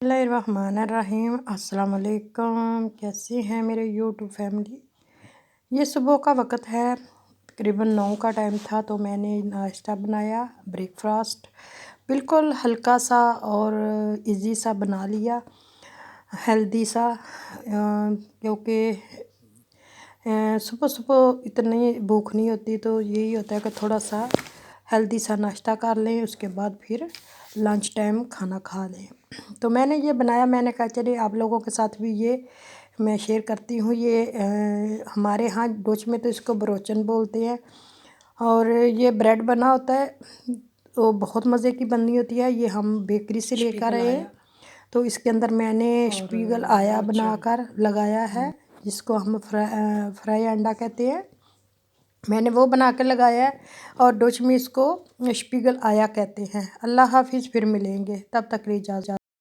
बिस्मिल्लाहिर्रहमानिर्रहीम। अस्सलाम वालेकुम। कैसे हैं मेरे यूट्यूब फैमिली। ये सुबह का वक़्त है, तकरीबन 9 का टाइम था, तो मैंने नाश्ता बनाया, ब्रेकफ़ास्ट बिल्कुल हल्का सा और इजी सा बना लिया, हेल्दी सा, क्योंकि सुबह सुबह इतनी भूख नहीं होती, तो यही होता है कि थोड़ा सा हेल्दी सा नाश्ता कर लें, उसके बाद फिर लंच टाइम खाना खा लें। तो मैंने ये बनाया, मैंने कहा चलिए आप लोगों के साथ भी ये मैं शेयर करती हूँ। ये हमारे यहाँ डोच में तो इसको बरोचन बोलते हैं, और ये ब्रेड बना होता है, तो बहुत मज़े की बननी होती है। ये हम बेकरी से लेकर आए हैं, तो इसके अंदर मैंने स्पीगल आया बनाकर लगाया है, जिसको हम फ्राई अंडा कहते हैं। मैंने वो बना के लगाया है, और डोच में इसको स्पीगल आया कहते हैं। अल्लाह हाफिज़, फिर मिलेंगे, तब तक के लिए इजाज़त।